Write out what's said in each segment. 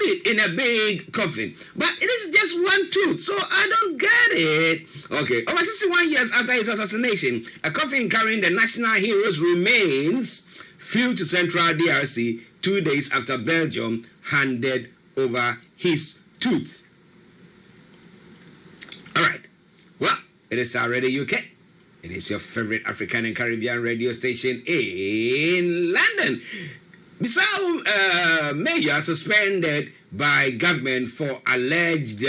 it in a big coffin. But it is just one tooth, so I don't get it. Okay, over 61 years after his assassination, a coffin carrying the national hero's remains flew to central DRC 2 days after Belgium handed over his tooth. All right. Well, it is Starr Radio UK. It is your favorite African and Caribbean radio station in London. Bissau mayor suspended by government for alleged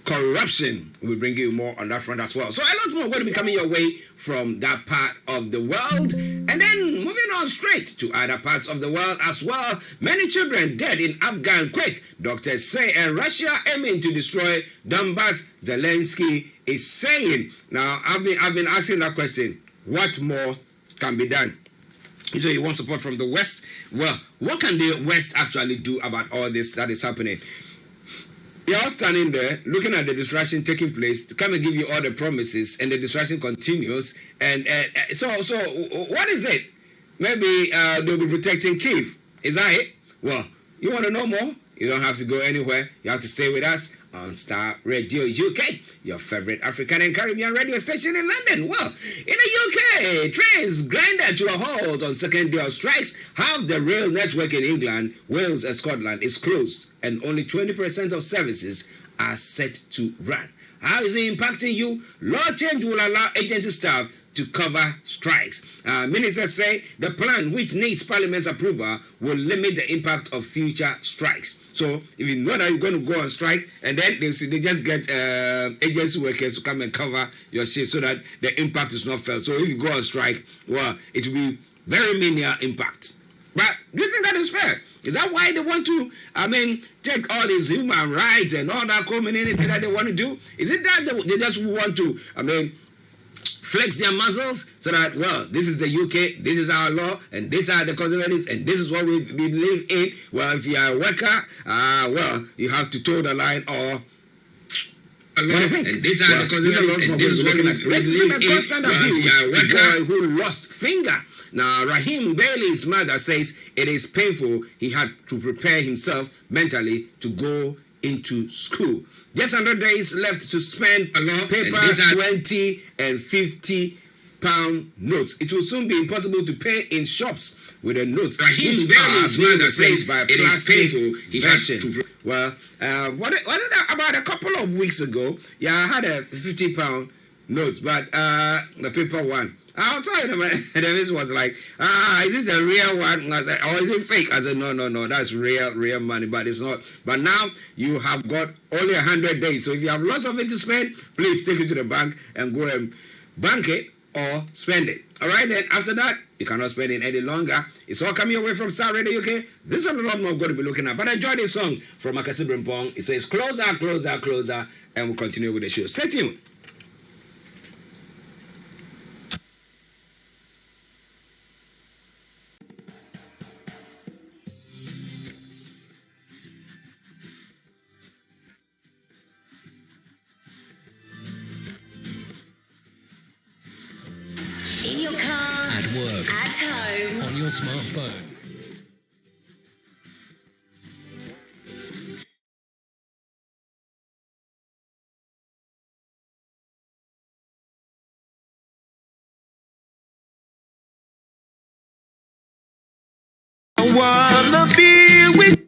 corruption. We'll bring you more on that front as well. So a lot more going to be coming your way from that part of the world. And then moving on straight to other parts of the world as well. Many children dead in Afghan quake, doctors say, and Russia aiming to destroy Donbass, Zelensky is saying. Now, I've been asking that question. What more can be done? So you want support from the West? Well, what can the West actually do about all this that is happening? You're all standing there looking at the destruction taking place to come and give you all the promises, and the destruction continues. And so what is it? Maybe they'll be protecting Kyiv. Is that it? Well, you want to know more? You don't have to go anywhere. You have to stay with us on Starr Radio UK, your favorite African and Caribbean radio station in London. Well, in the UK, trains grinded to a halt on second day of strikes. Half the rail network in England, Wales and Scotland is closed, and only 20% of services are set to run. How is it impacting you? Law change will allow agency staff to cover strikes. Ministers say the plan, which needs Parliament's approval, will limit the impact of future strikes. So if you know that you're going to go on strike, and then they just get agency workers to come and cover your shift so that the impact is not felt. So if you go on strike, well, it will be very minimal impact. But do you think that is fair? Is that why they want to, take all these human rights and all that community that they want to do? Is it that they just want to, flex their muscles so that, well, this is the UK, this is our law, and these are the conservatives, and this is what we believe in. Well, if you are a worker, well, you have to toe the line, or and these are the conservatives, and this is what we believe in. Well, if you are a worker who lost finger. Now, Rahim Bailey's mother says it is painful. He had to prepare himself mentally to go into school. Just 100 days left to spend paper 20 and 50 pound notes. It will soon be impossible to pay in shops with the notes. Rahim Bailey's mother says by it is painful. He version. Has to. Well, about a couple of weeks ago, yeah, I had a 50 pound note, but the paper one. I'll tell you, man, this was like, is it the real one? I said, or is it fake? I said, no, that's real money, but it's not. But now you have got only 100 days. So if you have lots of it to spend, please take it to the bank and go and bank it or spend it. All right, then after that, you cannot spend it any longer. It's all coming away from Starr Radio UK. This is a lot more I'm going to be looking at. But enjoy this song from Akasi Brimpong. It says, closer, closer, closer, and we'll continue with the show. Stay tuned. In your car, at work, at home, on your smartphone. I wanna be with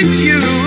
with you.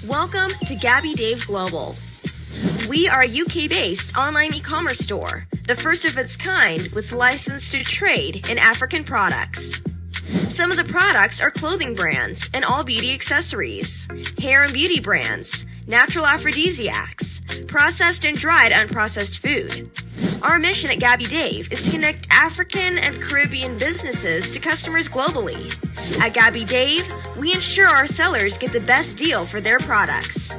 Welcome to Gabby Dave Global. We are a UK-based online e-commerce store, the first of its kind with license to trade in African products. Some of the products are clothing brands and all beauty accessories, hair and beauty brands, natural aphrodisiacs, processed and dried unprocessed food. Our mission at Gabby Dave is to connect African and Caribbean businesses to customers globally. At Gabby Dave, we ensure our sellers get the best deal for their products.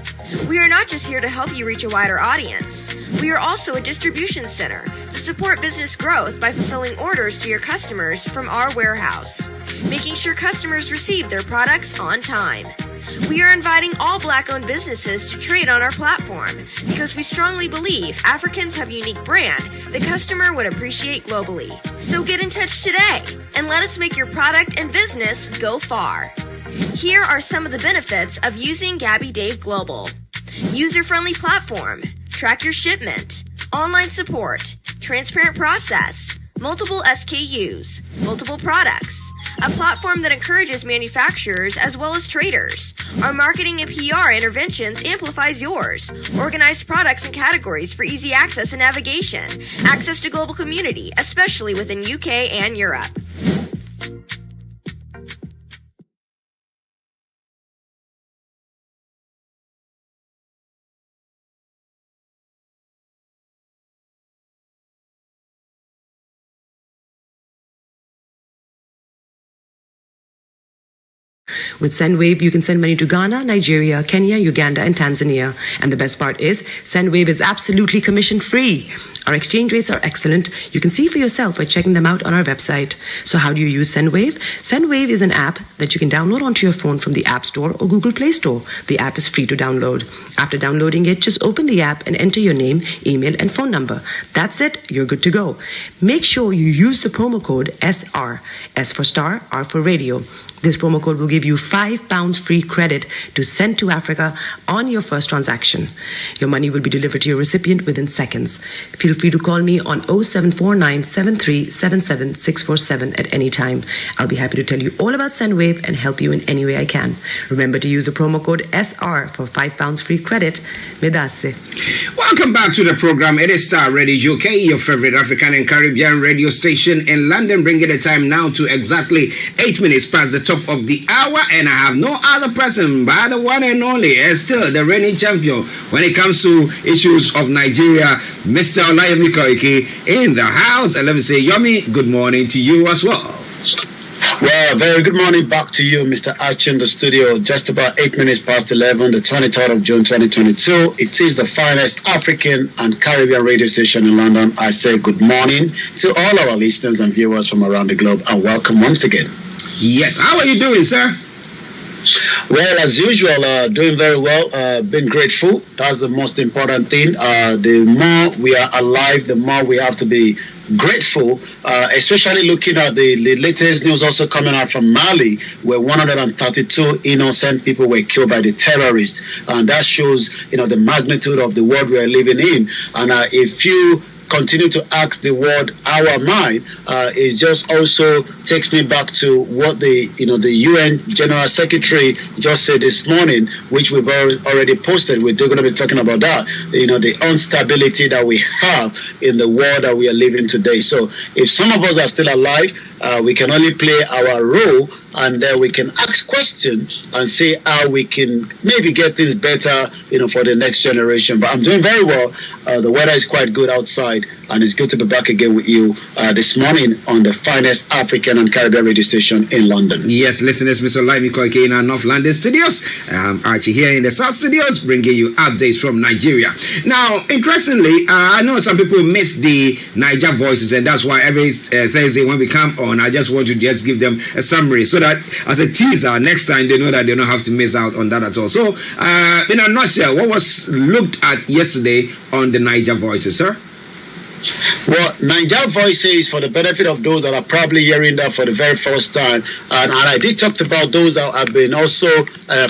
We are not just here to help you reach a wider audience. We are also a distribution center to support business growth by fulfilling orders to your customers from our warehouse, making sure customers receive their products on time. We are inviting all Black-owned businesses to trade on our platform because we strongly believe Africans have a unique brand the customer would appreciate globally. So get in touch today and let us make your product and business go far. Here are some of the benefits of using Gabby Dave Global. User-friendly platform, track your shipment, online support, transparent process, multiple SKUs, multiple products, a platform that encourages manufacturers as well as traders. Our marketing and PR interventions amplifies yours. Organized products and categories for easy access and navigation. Access to global community, especially within UK and Europe. With Sendwave, you can send money to Ghana, Nigeria, Kenya, Uganda, and Tanzania. And the best part is, Sendwave is absolutely commission-free. Our exchange rates are excellent. You can see for yourself by checking them out on our website. So how do you use Sendwave? Sendwave is an app that you can download onto your phone from the App Store or Google Play Store. The app is free to download. After downloading it, just open the app and enter your name, email, and phone number. That's it. You're good to go. Make sure you use the promo code SR. S for Starr, R for Radio. This promo code will give you £5 free credit to send to Africa on your first transaction. Your money will be delivered to your recipient within seconds. Feel free to call me on 0749 7377 647 at any time. I'll be happy to tell you all about Sendwave and help you in any way I can. Remember to use the promo code SR for £5 free credit. Medase. Welcome back to the program. It is Starr Radio UK, your favorite African and Caribbean radio station in London, bringing the time now to exactly 8 minutes past the top of the hour, and I have no other person but the one and only, and still the reigning champion when it comes to issues of Nigeria, Mr. Olayomi in the house. And let me say, Yomi, good morning to you as well. Well, very good morning back to you, Mr. Archie, in the studio. Just about 8 minutes past 11, the 23rd of June, 2022. It is the finest African and Caribbean radio station in London. I say good morning to all our listeners and viewers from around the globe, and welcome once again. Yes, how are you doing, sir? Well, as usual, doing very well, being grateful. That's the most important thing. The more we are alive, the more we have to be grateful, especially looking at the latest news also coming out from Mali, where 132 innocent people were killed by the terrorists. And that shows, the magnitude of the world we are living in. And if you continue to ask the word "how am I?" It just also takes me back to what the UN General Secretary just said this morning, which we've already posted. We're going to be talking about that. The instability that we have in the world that we are living today. So if some of us are still alive, we can only play our role, and we can ask questions and see how we can maybe get things better, for the next generation. But I'm doing very well. The weather is quite good outside, and it's good to be back again with you this morning on the finest African and Caribbean radio station in London. Yes, listeners, Mr. Olayomi in our North London studios. Archie here in the South studios, bringing you updates from Nigeria. Now, interestingly, I know some people miss the Niger voices, and that's why every Thursday when we come on, I just want to just give them a summary so that as a teaser, next time they know that they don't have to miss out on that at all. So, in a nutshell, what was looked at yesterday on the Niger voices, sir? Well, Niger Voices, for the benefit of those that are probably hearing that for the very first time, and I did talk about those that have been also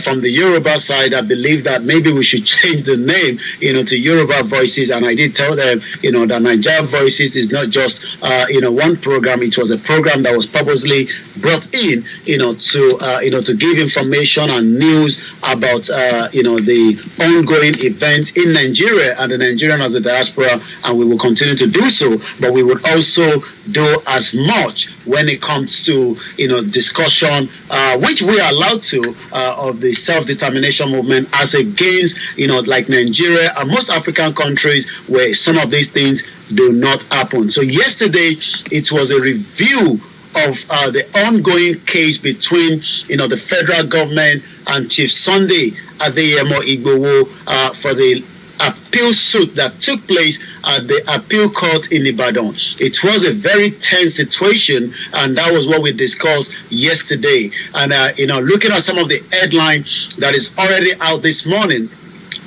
from the Yoruba side. I believe that maybe we should change the name, to Yoruba Voices, and I did tell them, that Niger Voices is not just, one program. It was a program that was purposely brought in, to give information and news about, the ongoing events in Nigeria and the Nigerian as a diaspora, and we will continue to do so, but we would also do as much when it comes to discussion, which we are allowed to, of the self-determination movement as against like Nigeria and most African countries where some of these things do not happen. So yesterday it was a review of the ongoing case between the federal government and Chief Sunday IGBOHO for the appeal suit that took place at the appeal court in Ibadan. It was a very tense situation, and that was what we discussed yesterday. And looking at some of the headline that is already out this morning,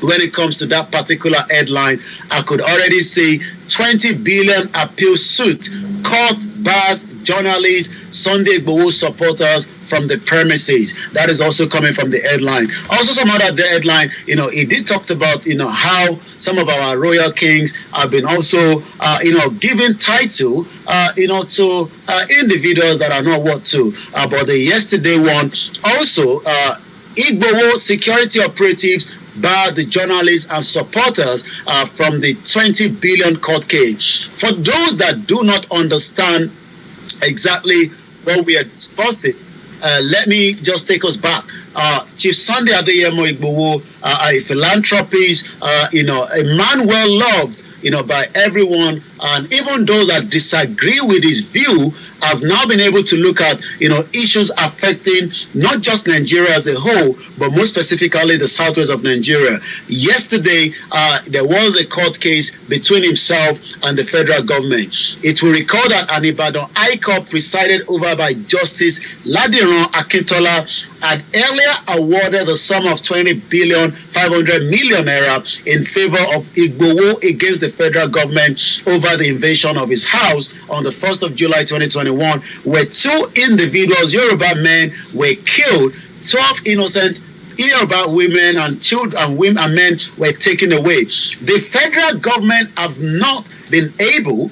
when it comes to that particular headline, I could already see 20 billion appeal suit, court bars journalists, Sunday IGBOHO supporters from the premises. That is also coming from the headline. Also, some other headline, it did talk about, how some of our royal kings have been also, given title, to individuals that are not what to. But the yesterday one, also, IGBOHO security operatives barred the journalists and supporters from the 20 billion court case. For those that do not understand exactly what we are discussing, let me just take us back. Chief Sunday IGBOHO, a philanthropist, a man well loved, by everyone And even those that disagree with his view have now been able to look at, issues affecting not just Nigeria as a whole, but more specifically the southwest of Nigeria. Yesterday, there was a court case between himself and the federal government. It will recall that an Ibadan High Court presided over by Justice Ladiran Akintola had earlier awarded the sum of 20,500,000,000 naira in favor of IGBOHO against the federal government over the invasion of his house on the 1st of July 2021, where 2 individuals, Yoruba men, were killed. 12 innocent Yoruba women and children and women and men were taken away. The federal government have not been able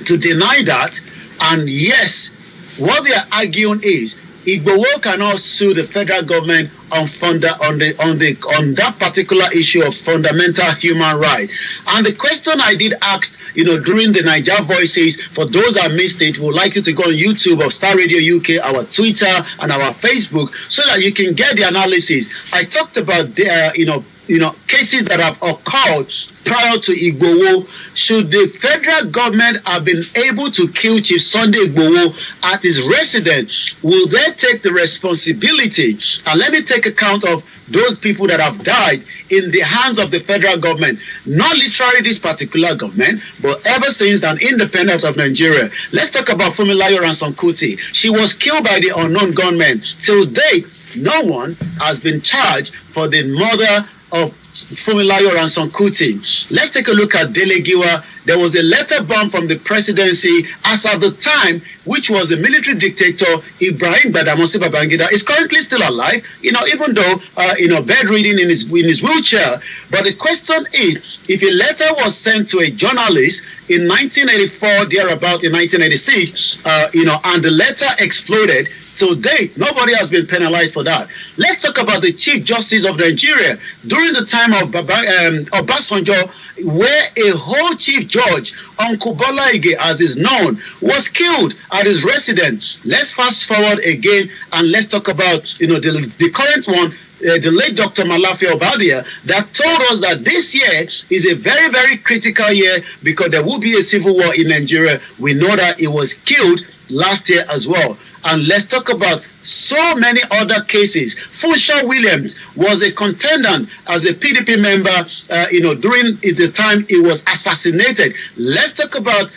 to deny that, and yes, what they are arguing is IGBOHO cannot sue the federal government on that particular issue of fundamental human right. And the question I did ask, during the Niger Voices, for those that missed it, we would like you to go on YouTube of Star Radio UK, our Twitter and our Facebook, so that you can get the analysis. I talked about cases that have occurred prior to IGBOHO. Should the federal government have been able to kill Chief Sunday IGBOHO at his residence, will they take the responsibility? And let me take account of those people that have died in the hands of the federal government. Not literally this particular government, but ever since an independence of Nigeria. Let's talk about Funmilayo Ransome Kuti. She was killed by the unknown gunmen. Till date, no one has been charged for the murder of Funmilayo Ransome Kuti. Let's take a look at Dele Giwa. There was a letter bomb from the presidency as at the time, which was the military dictator Ibrahim Badamasi Babangida is currently still alive, even though, bedridden in his wheelchair. But the question is, if a letter was sent to a journalist in 1984, thereabout in 1986, and the letter exploded, till date, nobody has been penalized for that. Let's talk about the Chief Justice of Nigeria. During the time of Obasanjo, where a whole Chief Judge, Uncle Bola Ige, as is known, was killed at his residence. Let's fast forward again and let's talk about, the current one, the late Dr. Malafi Obadia, that told us that this year is a very, very critical year because there will be a civil war in Nigeria. We know that he was killed last year as well. And let's talk about so many other cases. Funshaw Williams was a contendant as a PDP member, during the time he was assassinated. Let's talk about,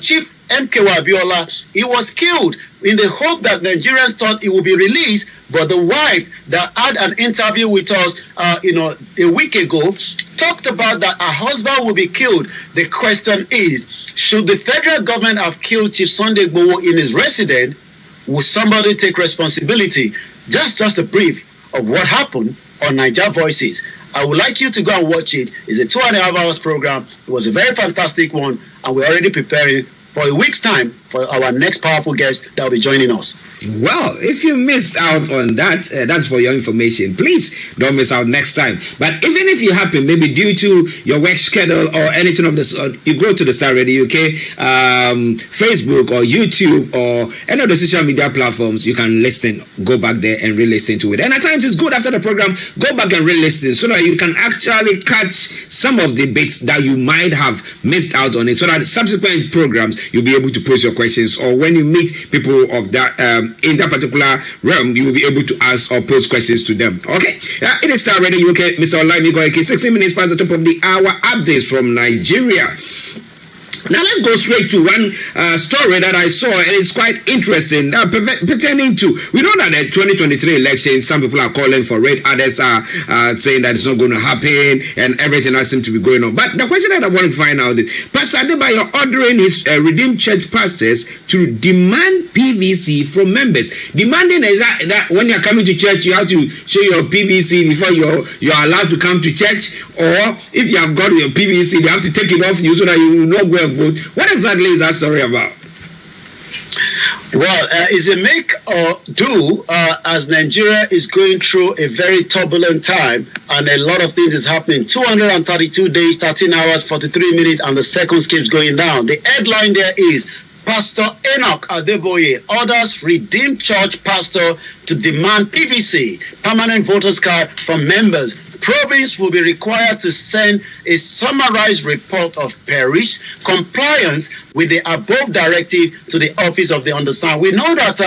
Chief MK Abiola. He was killed in the hope that Nigerians thought he would be released, but the wife that had an interview with us, a week ago, talked about that her husband will be killed. The question is, should the federal government have killed Chief Sunday IGBOHO in his residence? Will somebody take responsibility? Just a brief of what happened on Niger Voices. I would like you to go and watch it. It's a 2.5 hours program. It was a very fantastic one, and we're already preparing for a week's time for our next powerful guest that will be joining us. Well, if you missed out on that, that's for your information. Please don't miss out next time. But even if you happen, maybe due to your work schedule or anything of this, you go to the Star Radio UK, Facebook or YouTube or any of the social media platforms, you can listen, go back there and re-listen to it. And at times it's good after the program, go back and re-listen so that you can actually catch some of the bits that you might have missed out on it, so that subsequent programs you'll be able to pose your questions, or when you meet people of that in that particular realm, you will be able to ask or pose questions to them. Okay, it is Star Radio UK, Mr. Olayomi, 16 minutes past the top of the hour. Updates from Nigeria. Now let's go straight to one story that I saw, and it's quite interesting. Pertaining to, we know that the 2023 election, some people are calling for it, others are saying that it's not going to happen, and everything that seems to be going on. But the question that I want to find out is, Pastor Adebayo ordering his Redeemed Church pastors to demand PVC from members. Demanding is that when you're coming to church, you have to show your PVC before you're allowed to come to church, or if you have got your PVC, they have to take it off you so that you will not go and vote. What exactly is that story about? Well, it's a make or do as Nigeria is going through a very turbulent time, and a lot of things is happening. 232 days, 13 hours, 43 minutes, and the seconds keeps going down. The headline there is, Pastor Enoch Adeboye orders Redeemed Church pastor to demand PVC, permanent voters card, from members. province will be required to send a summarized report of parish compliance with the above directive to the office of the undersigned. We know that,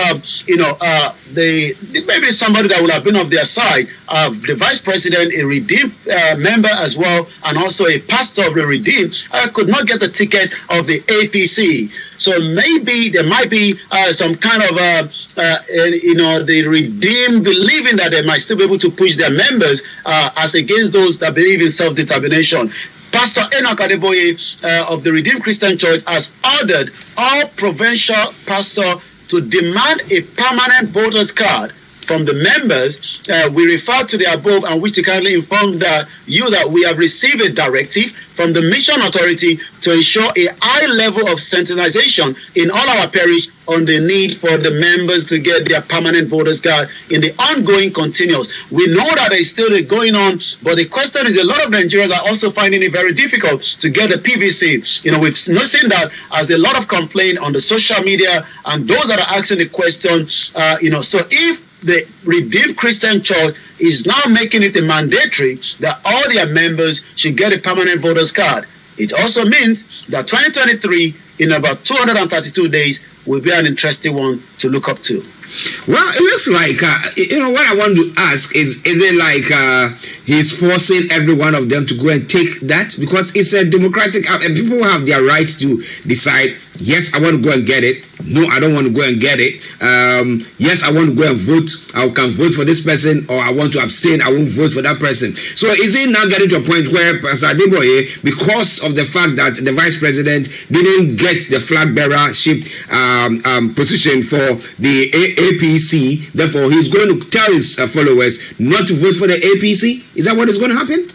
maybe somebody that would have been of their side, the vice president, a redeemed member as well, and also a pastor of the redeemed, could not get the ticket of the APC. So maybe there might be some kind of, the redeemed believing that they might still be able to push their members as against those that believe in self-determination. Pastor Enoch Adeboye of the Redeemed Christian Church has ordered all provincial pastors to demand a permanent voters card from the members. We refer to the above and wish to kindly inform that we have received a directive from the Mission Authority to ensure a high level of sensitization in all our parish on the need for the members to get their permanent voters card in the ongoing continuous. We know that it's still going on, but the question is a lot of Nigerians are also finding it very difficult to get the PVC. We've seen that as a lot of complaint on the social media and those that are asking the question, so if the Redeemed Christian Church is now making it a mandatory that all their members should get a permanent voters card, it also means that 2023, in about 232 days, will be an interesting one to look up to. Well, it looks like, what I want to ask is it like he's forcing every one of them to go and take that? Because it's a democratic, and people have their right to decide, yes, I want to go and get it. No, I don't want to go and get it. Yes, I want to go and vote. I can vote for this person, or I want to abstain. I won't vote for that person. So is it now getting to a point where Pastor Adeboye, because of the fact that the vice president didn't get the flag bearership position for the APC, therefore he's going to tell his followers not to vote for the APC? Is that what is going to happen?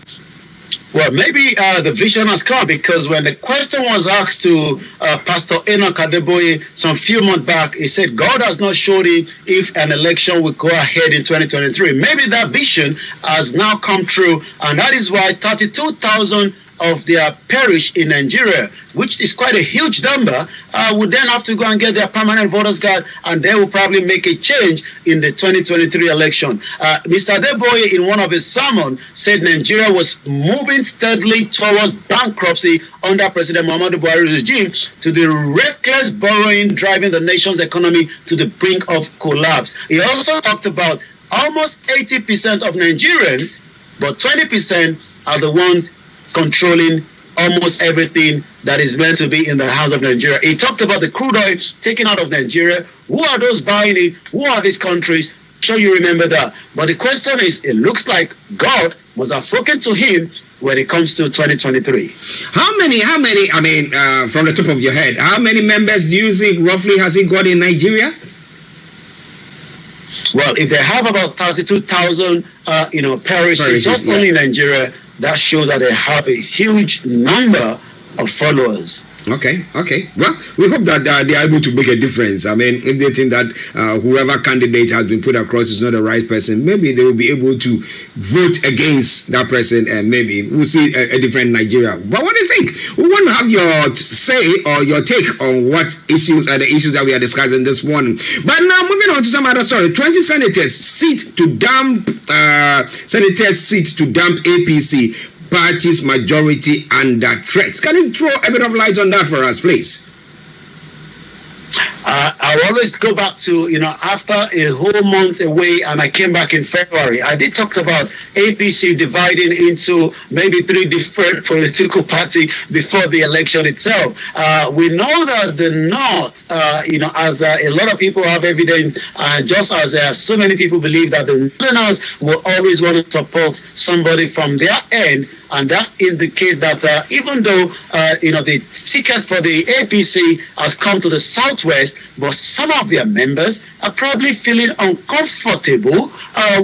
Well, maybe the vision has come, because when the question was asked to Pastor Enoch Adeboye some few months back, he said God has not showed him if an election will go ahead in 2023. Maybe that vision has now come true, and that is why 32,000 of their parish in Nigeria, which is quite a huge number, would then have to go and get their permanent voters card, and they will probably make a change in the 2023 election. Mr. Adeboye, in one of his sermons, said Nigeria was moving steadily towards bankruptcy under President Muhammadu Buhari's regime, to the reckless borrowing driving the nation's economy to the brink of collapse. He also talked about almost 80% of Nigerians, but 20% are the ones controlling almost everything that is meant to be in the hands of Nigeria. He talked about the crude oil taken out of Nigeria. Who are those buying it? Who are these countries? Sure, you remember that. But the question is, it looks like God must have spoken to him when it comes to 2023. How many, from the top of your head, how many members do you think roughly has he got in Nigeria? Well, if they have about 32,000, parishes just only in Nigeria, that shows that they have a huge number of followers. Okay. Well, we hope that they are able to make a difference. If they think that whoever candidate has been put across is not the right person, maybe they will be able to vote against that person, and maybe we'll see a different Nigeria. But what do you think? We want to have your say or your take on what issues are the issues that we are discussing this morning. But now, moving on to some other story. 20 senators seat to dump APC. Party's majority under threat. Can you throw a bit of light on that for us, please? I always go back to, after a whole month away, and I came back in February, I did talk about APC dividing into maybe 3 different political parties before the election itself. We know that the North, as a lot of people have evidence, just as so many people believe that the Northerners will always want to support somebody from their end, and that indicates that even though, the ticket for the APC has come to the Southwest, but some of their members are probably feeling uncomfortable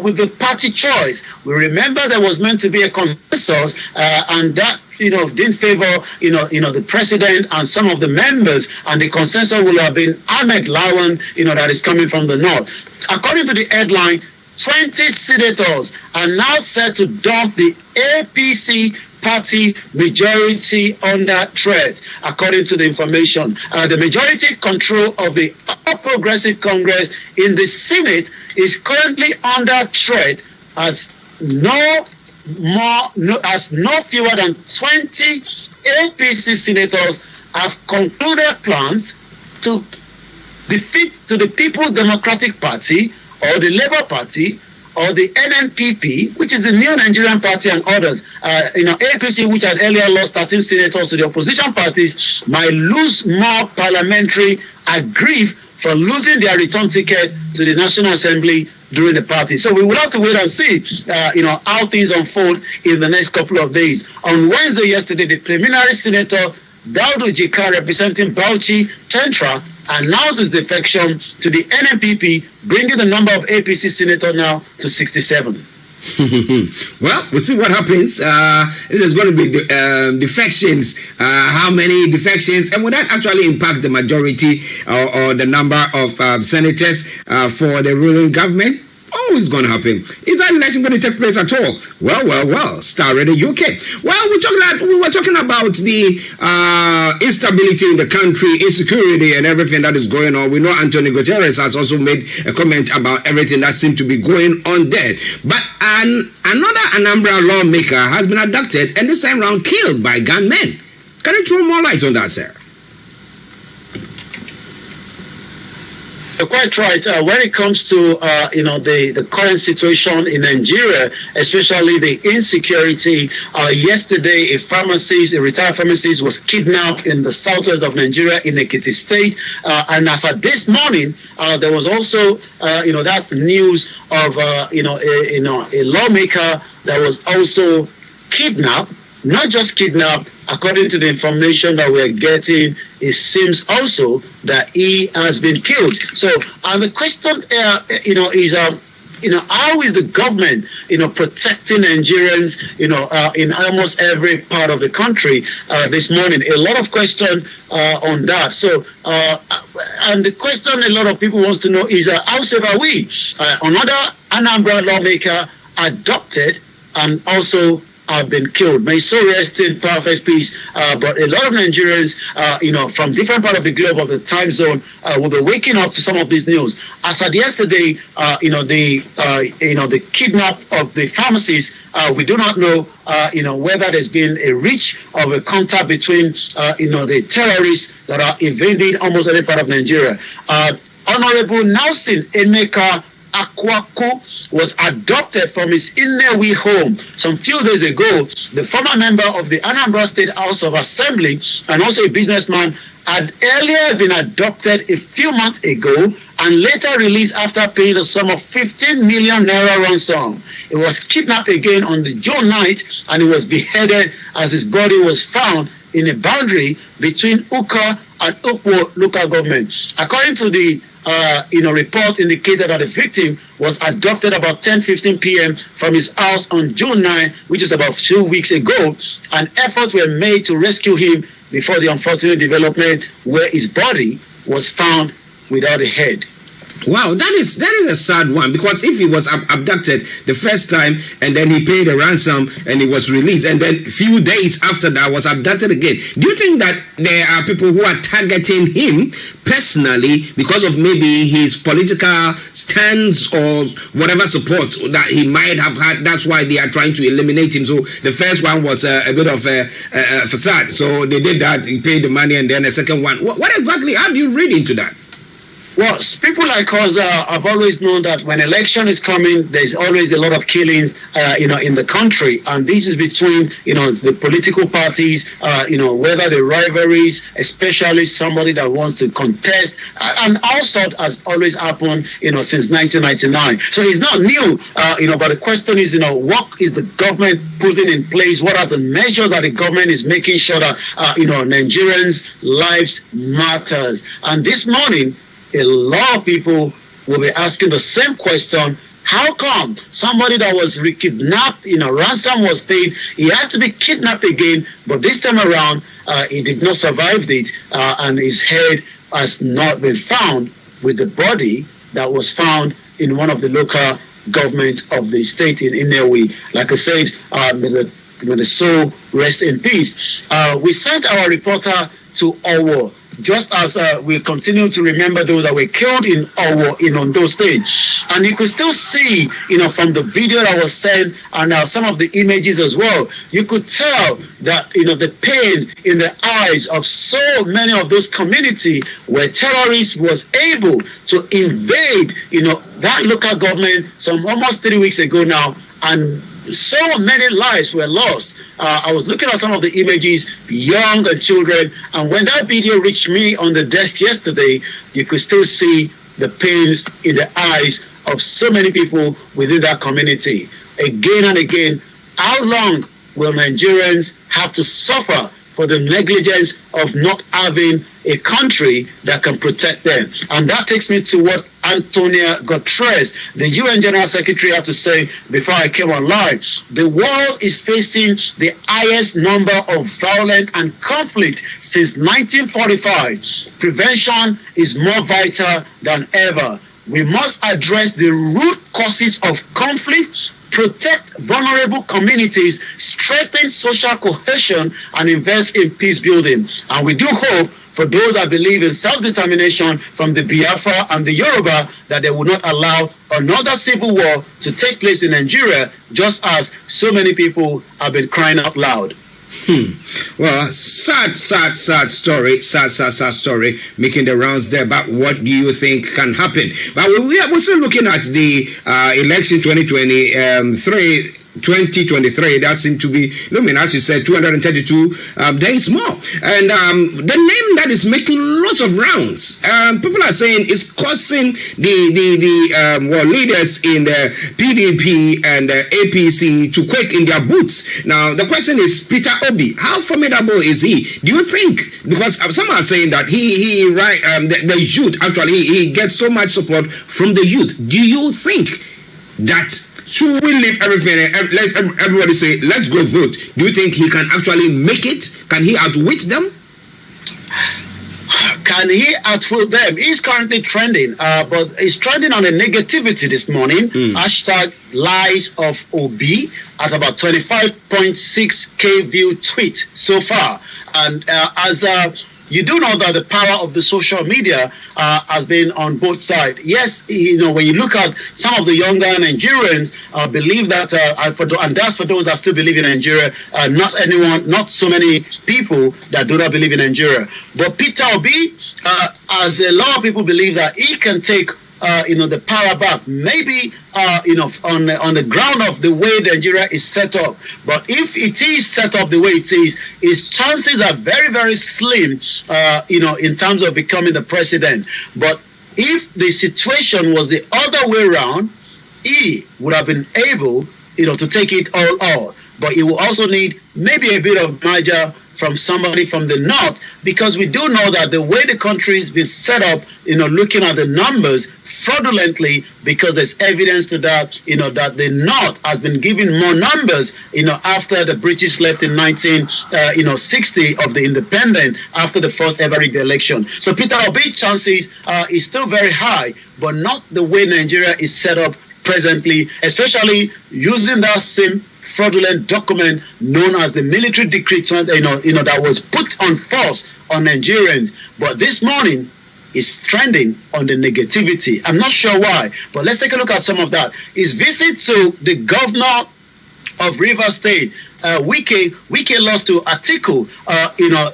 with the party choice. We remember there was meant to be a consensus, and that didn't favor, the president and some of the members, and the consensus will have been Ahmed Lawan, that is coming from the North. According to the headline, 20 senators are now set to dump the APC party majority under threat, according to the information. The majority control of the All Progressive Congress in the Senate is currently under threat, as no no fewer than 20 APC senators have concluded plans to defeat to the People's Democratic Party or the Labour Party or the NNPP, which is the New Nigerian Party, and others. APC, which had earlier lost 13 senators to the opposition parties, might lose more parliamentary aggrieved for losing their return ticket to the National Assembly during the party. So we will have to wait and see, how things unfold in the next couple of days. On Wednesday yesterday, the preliminary senator Daudu Jika, representing Bauchi Central, announced his defection to the NNPP, bringing the number of APC senators now to 67. Well, we'll see what happens. If there's going to be defections, how many defections, and will that actually impact the majority or the number of senators for the ruling government? Always going to happen. Is that election going to take place at all? Well. Starr Radio UK. Well, we were talking about the instability in the country, insecurity, and everything that is going on. We know Antonio Guterres has also made a comment about everything that seems to be going on there. But another Anambra lawmaker has been abducted and this time round killed by gunmen. Can you throw more light on that, sir? You're quite right. When it comes to the current situation in Nigeria, especially the insecurity, yesterday a retired pharmacist was kidnapped in the southwest of Nigeria in Ekiti State, and as of this morning, there was also that news of a lawmaker that was also kidnapped. Not just kidnapped, according to the information that we're getting, it seems also that he has been killed. So, the question, is, how is the government, protecting Nigerians, in almost every part of the country this morning? A lot of question on that. So, and the question a lot of people wants to know is, how safe are we? Another Anambra lawmaker adopted and also have been killed. May so rest in perfect peace. But a lot of Nigerians, from different part of the globe, of the time zone, will be waking up to some of this news. As at yesterday, the kidnap of the pharmacist, we do not know, whether there's been a reach of a contact between, the terrorists that are invading almost every part of Nigeria. Honorable Nelson Emeka Akwaku was adopted from his Nnewi home some few days ago. The former member of the Anambra State House of Assembly and also a businessman had earlier been adopted a few months ago and later released after paying a sum of 15 million naira ransom. He was kidnapped again on the June 9th and he was beheaded as his body was found in a boundary between Uka and Ukwo local government. According to the report indicated that the victim was adopted about 10:15 p.m. from his house on June 9, which is about 2 weeks ago, and efforts were made to rescue him before the unfortunate development where his body was found without a head. Wow, that is a sad one, because if he was abducted the first time and then he paid a ransom and he was released and then a few days after that was abducted again, do you think that there are people who are targeting him personally because of maybe his political stance or whatever support that he might have had? That's why they are trying to eliminate him. So the first one was a bit of a facade. So they did that, he paid the money, and then the second one. What exactly, how do you read into that? Well, people like us have always known that when election is coming, there's always a lot of killings, in the country. And this is between, the political parties, whether the rivalries, especially somebody that wants to contest, and all sorts has always happened, since 1999. So it's not new, but the question is, what is the government putting in place? What are the measures that the government is making sure that, Nigerians' lives matters? And this morning, a lot of people will be asking the same question. How come somebody that was kidnapped, ransom was paid, he had to be kidnapped again, but this time around, he did not survive it, and his head has not been found with the body that was found in one of the local government of the state in Nnewi. Like I said, may the soul rest in peace. We sent our reporter to Owo just as we continue to remember those that were killed in Owo, in Ondo State. And you could still see, from the video that was sent and some of the images as well, you could tell that, the pain in the eyes of so many of those community where terrorists was able to invade, that local government some almost 3 weeks ago now, and so many lives were lost. I was looking at some of the images, young and children, and when that video reached me on the desk yesterday, you could still see the pains in the eyes of so many people within that community. Again and again, how long will Nigerians have to suffer for the negligence of not having a country that can protect them? And that takes me to what Antonio Guterres, the UN General Secretary, had to say before I came online. The world is facing the highest number of violence and conflict since 1945. Prevention is more vital than ever. We must address the root causes of conflict, protect vulnerable communities, strengthen social cohesion, and invest in peace building. And we do hope for those that believe in self-determination from the Biafra and the Yoruba that they will not allow another civil war to take place in Nigeria, just as so many people have been crying out loud. Well, sad story, sad story making the rounds there. But what do you think can happen? But we're still looking at the election 2023, that seemed to be, as you said, 232 days more. And the name that is making lots of rounds, people are saying it's causing the leaders in the PDP and the APC to quake in their boots. Now, the question is, Peter Obi, how formidable is he? Do you think, because some are saying that the youth, actually, he gets so much support from the youth. Do you think that should we leave everything and let everybody say, let's go vote? Do you think he can actually make it? Can he outwit them? Can he outwit them? He's currently trending, but he's trending on a negativity this morning. Hashtag lies of Obi at about 25.6K view tweet so far. And you do know that the power of the social media has been on both sides. Yes, when you look at some of the younger Nigerians believe that, and that's for those that still believe in Nigeria, not so many people that do not believe in Nigeria. But Peter Obi, as a lot of people believe that he can take the power back, maybe on the ground of the way Nigeria is set up. But if it is set up the way it is, his chances are very, very slim, in terms of becoming the president. But if the situation was the other way around, he would have been able, to take it all out. But he will also need maybe a bit of magic from somebody from the north, because we do know that the way the country has been set up, looking at the numbers fraudulently, because there's evidence to that, that the north has been given more numbers, after the British left in 1960 of the independent, after the first ever rigged election. So Peter Obi's chances is still very high, but not the way Nigeria is set up presently, especially using that same fraudulent document known as the military decree, that was put on force on Nigerians. But this morning is trending on the negativity. I'm not sure why, but let's take a look at some of that. His visit to the governor of Rivers State, Wike lost to Atiku,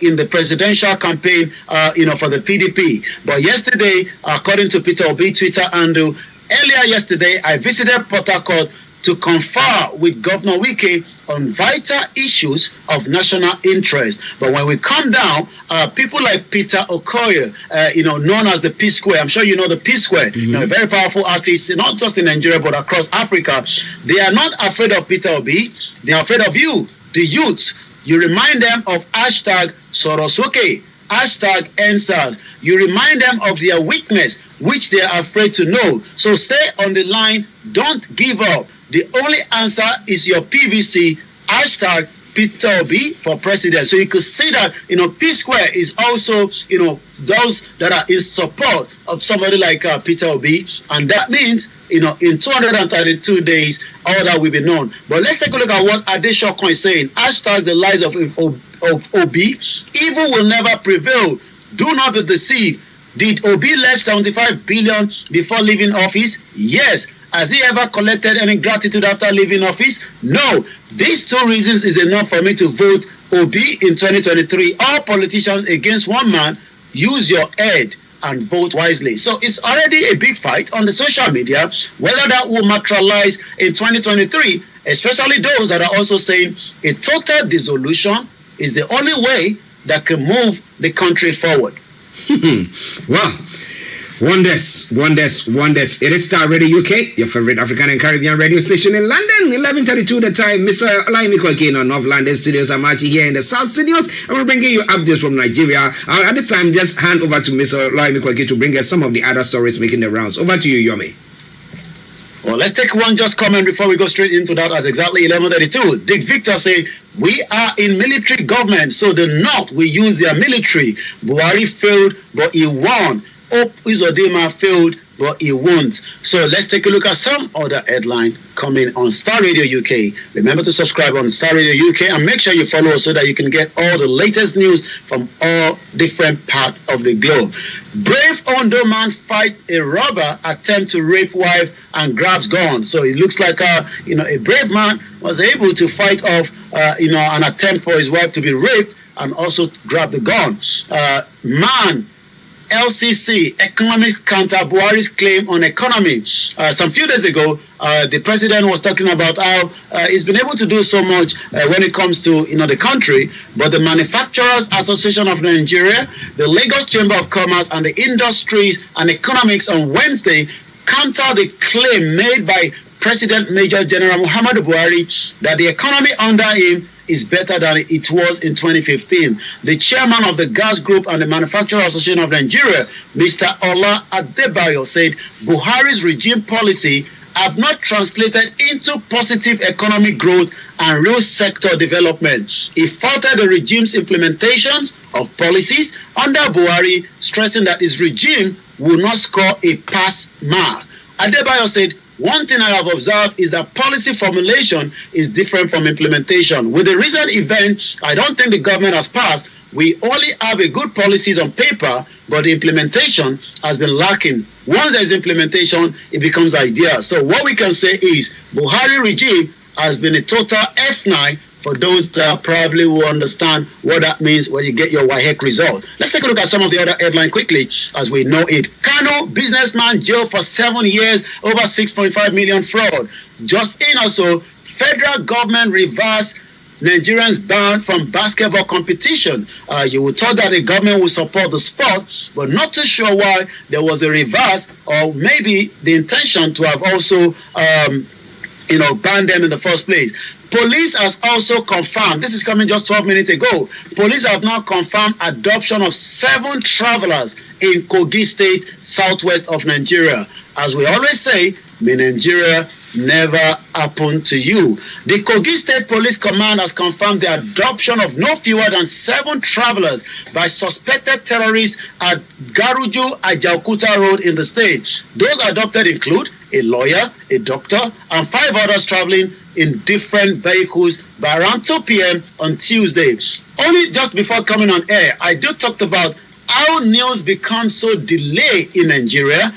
in the presidential campaign, for the PDP. But yesterday, according to Peter Obi Twitter handle, earlier yesterday, I visited Port Harcourt to confer with Governor Wike on vital issues of national interest. But when we come down, people like Peter Okoye, known as the P Square, I'm sure you know the P Square, a very powerful artist, not just in Nigeria, but across Africa. They are not afraid of Peter Obi. They are afraid of you, the youth. You remind them of hashtag Sorosoke, hashtag NSAS. You remind them of their weakness, which they are afraid to know. So stay on the line. Don't give up. The only answer is your PVC, hashtag Peter Obi for president. So you could see that, P Square is also, those that are in support of somebody like Peter Obi. And that means, in 232 days, all that will be known. But let's take a look at what Adeshoko is saying. Hashtag the lies of Obi. Evil will never prevail. Do not be deceived. Did Obi left 75 billion before leaving office? Yes. Has he ever collected any gratitude after leaving office? No. These two reasons is enough for me to vote Obi in 2023. All politicians against one man, use your head and vote wisely. So it's already a big fight on the social media, whether that will materialize in 2023, especially those that are also saying a total dissolution is the only way that can move the country forward. Well, wonders. It is Starr Radio UK, your favorite African and Caribbean radio station in London. 11:32 the time. Mr. Olayomi in North London studios. I'm Archie here in the South studios. And we're bringing you updates from Nigeria. At this time, just hand over to Mr. Olayomi to bring us some of the other stories making the rounds. Over to you, Yomi. Well, let's take one just comment before we go straight into that at exactly 11:32. Dick Victor say, we are in military government, so the North will use their military. Buhari failed, but he won. Hope Uzodinma failed, but he won't. So let's take a look at some other headline coming on Starr Radio UK. Remember to subscribe on Starr Radio UK and make sure you follow us so that you can get all the latest news from all different parts of the globe. Brave Ondo man fight a robber attempt to rape wife and grabs gun. So it looks like a brave man was able to fight off an attempt for his wife to be raped and also grab the gun. LCC, economics counter Buhari's claim on economy. Some few days ago, the president was talking about how he's been able to do so much when it comes to the country, but the Manufacturers Association of Nigeria, the Lagos Chamber of Commerce, and the Industries and Economics on Wednesday countered the claim made by President Major General Muhammadu Buhari that the economy under him is better than it was in 2015. The chairman of the Gas Group and the Manufacturers Association of Nigeria, Mr. Ola Adebayo, said Buhari's regime policy have not translated into positive economic growth and real sector development. He faulted the regime's implementation of policies under Buhari, stressing that his regime will not score a pass mark. Adebayo said, one thing I have observed is that policy formulation is different from implementation. With the recent event, I don't think the government has passed. We only have a good policies on paper, but the implementation has been lacking. Once there's implementation, it becomes idea. So what we can say is Buhari regime has been a total F9 for those that probably will understand what that means when you get your WAEC result. Let's take a look at some of the other headlines quickly as we know it. KANU businessman jailed for 7 years over 6.5 million fraud. Just in also, federal government reversed Nigerians banned from basketball competition. You would thought that the government would support the sport, but not too sure why there was a reverse, or maybe the intention to have also banned them in the first place. Police has also confirmed, this is coming just 12 minutes ago, police have now confirmed adoption of 7 travelers in Kogi State, southwest of Nigeria. As we always say, may Nigeria never happen to you. The Kogi State Police Command has confirmed the adoption of no fewer than 7 travelers by suspected terrorists at Garuju Ajaokuta Road in the state. Those adopted include a lawyer, a doctor, and 5 others traveling in different vehicles by around 2 p.m. on Tuesday. Only just before coming on air, I do talk about how news becomes so delayed in Nigeria.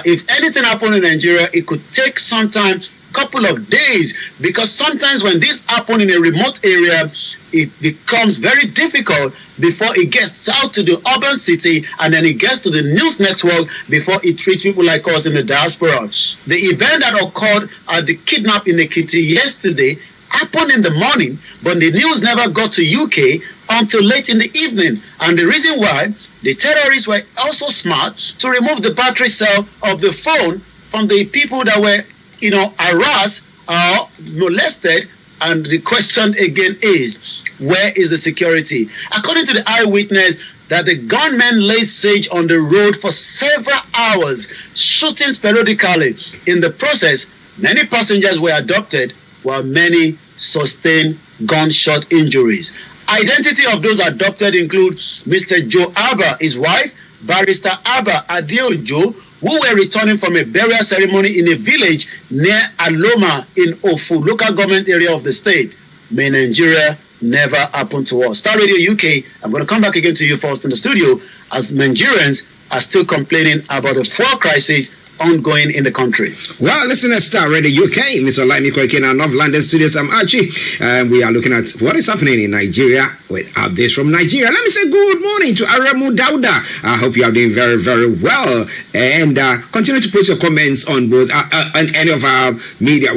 If anything happened in Nigeria, it could take some time, couple of days, because sometimes when this happens in a remote area, it becomes very difficult before it gets out to the urban city, and then it gets to the news network before it reaches people like us in the diaspora. The event that occurred at the kidnap in Ekiti yesterday happened in the morning, but the news never got to UK until late in the evening. And the reason why, the terrorists were also smart to remove the battery cell of the phone from the people that were, harassed or molested. And the question again is, where is the security? According to the eyewitness, that the gunmen laid siege on the road for several hours, shooting periodically. In the process, many passengers were abducted, while many sustained gunshot injuries. Identity of those adopted include Mr. Joe Abba, his wife, Barrister Abba Adeojo, who were returning from a burial ceremony in a village near Aloma in Ofu, local government area of the state. May Nigeria never happen to us. Star Radio UK, I'm going to come back again to you first in the studio, as Nigerians are still complaining about the fuel crisis ongoing in the country. Well, listen to Starr Radio UK, Mr. Olayomi in our North London studios. I'm Archie, and we are looking at what is happening in Nigeria with updates from Nigeria. Let me say good morning to Aremu Dauda. I hope you are doing very, very well, and continue to post your comments on both on any of our media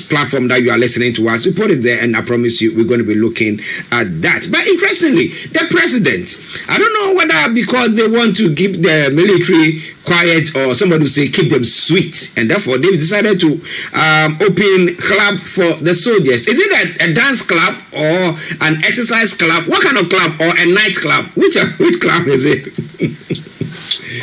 platform that you are listening to us. We put it there, and I promise you we're going to be looking at that. But interestingly, the president, I don't know whether because they want to keep the military quiet or somebody will say keep them sweet, and therefore they've decided to open club for the soldiers. Is it a dance club or an exercise club? What kind of club? Or a night club? Which club is it?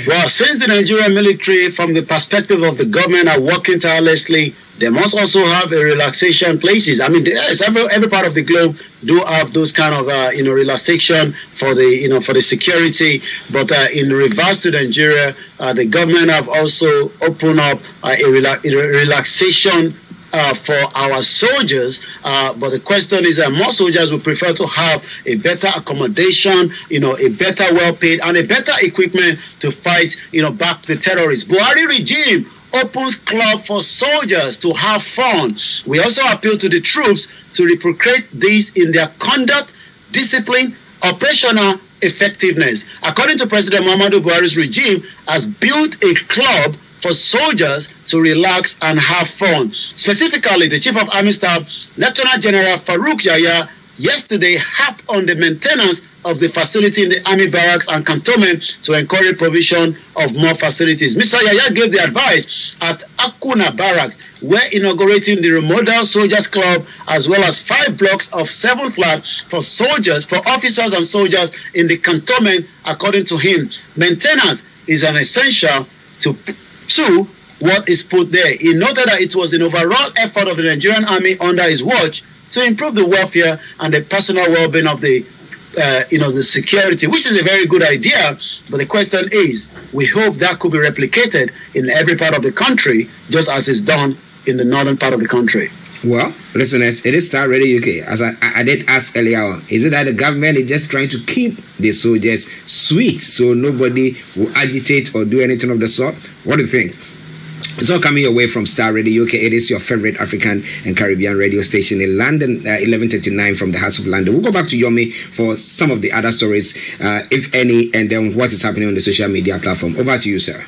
Well, since the Nigerian military, from the perspective of the government, are working tirelessly, they must also have a relaxation places. I mean, every part of the globe do have those kind of relaxation for the for the security. But in reverse to Nigeria, the government have also opened up a relaxation for our soldiers, but the question is that more soldiers would prefer to have a better accommodation, a better well-paid and a better equipment to fight, back the terrorists. Buhari regime opens club for soldiers to have fun. We also appeal to the troops to reciprocate this in their conduct, discipline, operational effectiveness. According to President Muhammadu Buhari's regime, has built a club for soldiers to relax and have fun. Specifically, the Chief of Army Staff, Lieutenant General Farouk Yahya, yesterday harped on the maintenance of the facility in the Army barracks and cantonment to encourage provision of more facilities. Mr. Yahya gave the advice at Akuna Barracks, where inaugurating the remodeled Soldiers Club, as well as 5 blocks of 7 flats for soldiers, for officers and soldiers in the cantonment. According to him, maintenance is an essential to what is put there. He noted that it was an overall effort of the Nigerian Army under his watch to improve the welfare and the personal well-being of the security, which is a very good idea. But the question is, we hope that could be replicated in every part of the country, just as it's done in the northern part of the country. Well, listeners, it is Starr Radio UK. As I did ask earlier on, is it that the government is just trying to keep the soldiers sweet so nobody will agitate or do anything of the sort? What do you think? It's all coming your way from Starr Radio UK. It is your favorite African and Caribbean radio station in London, 11:39 from the House of London. We'll go back to Yomi for some of the other stories, if any, and then what is happening on the social media platform. Over to you, sir.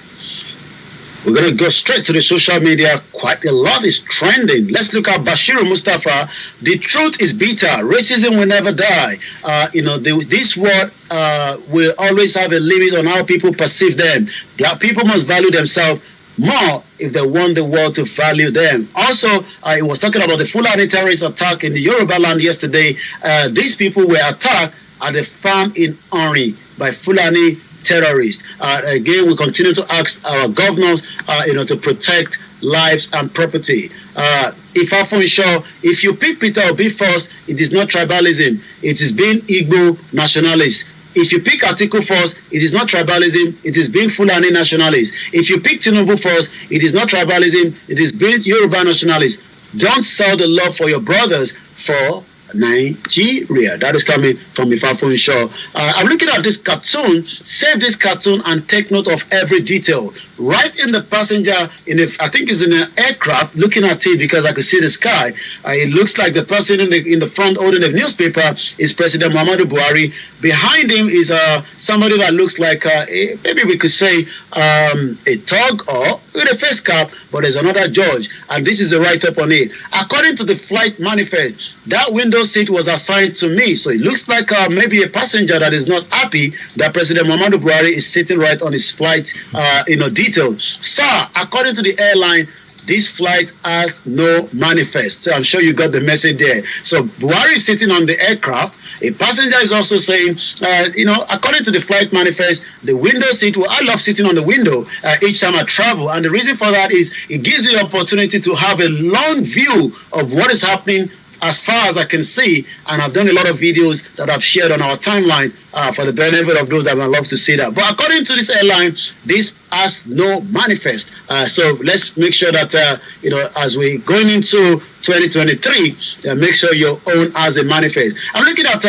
We're going to go straight to the social media. Quite a lot is trending. Let's look at Bashiru Mustafa. The truth is bitter. Racism will never die. This word will always have a limit on how people perceive them. Black people must value themselves more if they want the world to value them. Also, I was talking about the Fulani terrorist attack in the Yoruba land yesterday. These people were attacked at a farm in Ori by Fulani terrorists. Again, we continue to ask our governors, to protect lives and property. If you pick Peter Obi first, it is not tribalism. It is being Igbo nationalist. If you pick Atiku first, it is not tribalism, it is being Fulani nationalist. If you pick Tinubu first, it is not tribalism, it is being Yoruba nationalist. Don't sell the love for your brothers for Nigeria. That is coming from Ifafun Shaw. I'm looking at this cartoon. Save this cartoon and take note of every detail. Right in the passenger, I think it's in an aircraft, looking at it because I could see the sky. It looks like the person in the front holding the newspaper is President Muhammadu Buhari. Behind him is somebody that looks like maybe we could say a thug or with a face cap, but there's another judge, and this is the write-up on it. According to the flight manifest, that window seat was assigned to me, so it looks like maybe a passenger that is not happy that President Muhammadu Buhari is sitting right on his flight, detail. Sir, according to the airline, this flight has no manifest. So I'm sure you got the message there. So Buhari is sitting on the aircraft. A passenger is also saying, according to the flight manifest, the window seat, I love sitting on the window each time I travel. And the reason for that is it gives you the opportunity to have a long view of what is happening as far as I can see, and I've done a lot of videos that I've shared on our timeline for the benefit of those that would love to see that. But according to this airline, this has no manifest. So let's make sure that, as we're going into 2023, make sure your own has a manifest. I'm looking at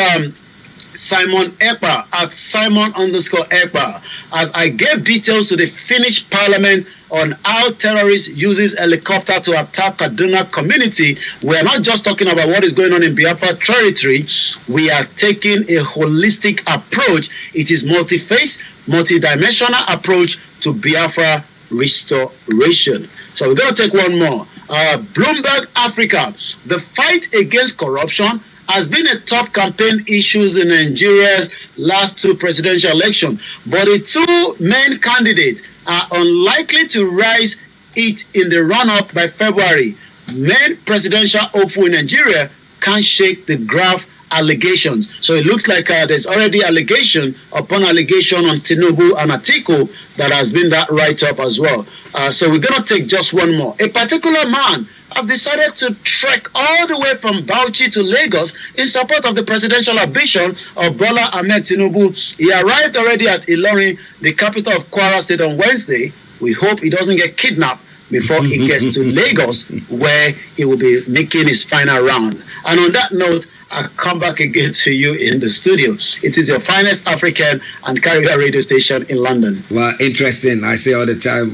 Simon Ekpa at Simon_Ekpa, as I gave details to the Finnish parliament on how terrorists uses helicopter to attack Kaduna community. We are not just talking about what is going on in Biafra territory. We are taking a holistic approach. It is multi-phase, multi-dimensional approach to Biafra restoration. So we're going to take one more. Bloomberg Africa, the fight against corruption has been a top campaign issues in Nigeria's last 2 presidential elections, but the 2 main candidates are unlikely to rise it in the run-up by February. Main presidential hopeful in Nigeria can't shake the graph allegations. So it looks like there's already allegation upon allegation on Tinubu and Atiku that has been that write-up as well. So we're going to take just one more. A particular man have decided to trek all the way from Bauchi to Lagos in support of the presidential ambition of Bola Ahmed Tinubu. He arrived already at Ilorin, the capital of Kwara State, on Wednesday. We hope he doesn't get kidnapped before he gets to Lagos, where he will be making his final round. And on that note, I'll come back again to you in the studio. It is your finest African and Caribbean radio station in London. Well, interesting. I say all the time,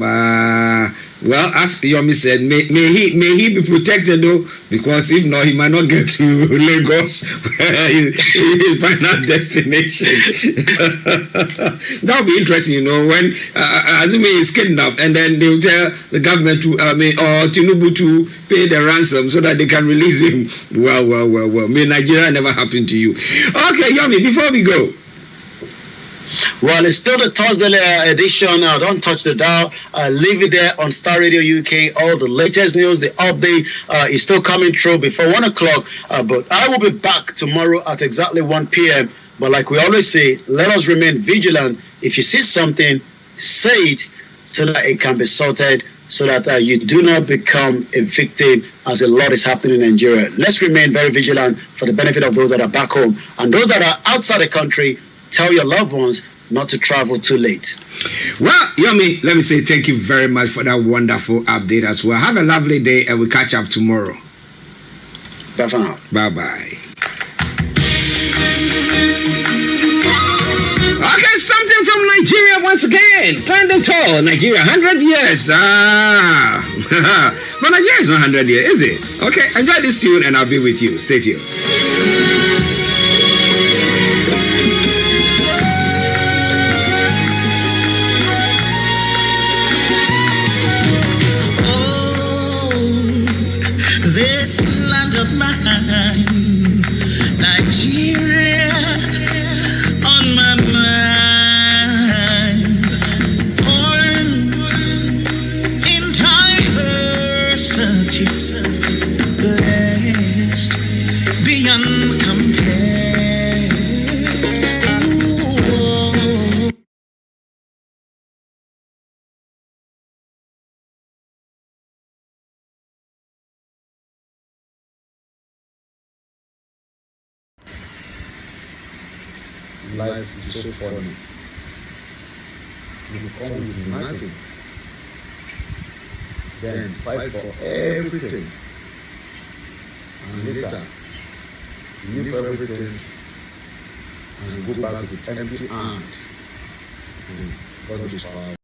well, as Yomi said, may he be protected though, because if not, he might not get to Lagos, his final destination. That would be interesting, when assuming he's kidnapped, and then they will tell the government to, or Tinubu to pay the ransom so that they can release him. Well. May Nigeria never happen to you. Okay, Yomi, before we go. Well, it's still the Thursday edition. Don't touch the dial. Leave it there on Star Radio UK. All the latest news, the update is still coming through before 1 o'clock. But I will be back tomorrow at exactly 1 p.m. But like we always say, let us remain vigilant. If you see something, say it so that it can be sorted, so that you do not become a victim, as a lot is happening in Nigeria. Let's remain very vigilant for the benefit of those that are back home. And those that are outside the country, tell your loved ones not to travel too late. Well, Yomi, let me say thank you very much for that wonderful update as well. Have a lovely day, and we'll catch up tomorrow. Bye for now. Bye-bye. Okay, something from Nigeria once again. Standing tall, Nigeria, 100 years. But Nigeria is not 100 years, is it? Okay, enjoy this tune, and I'll be with you. Stay tuned. This land of mine, Nigeria, on my mind. Born in diversity, blessed beyond compare. Life is so funny. You come with nothing, then fight for everything, and later you leave everything and go back with empty hand. God is powerful.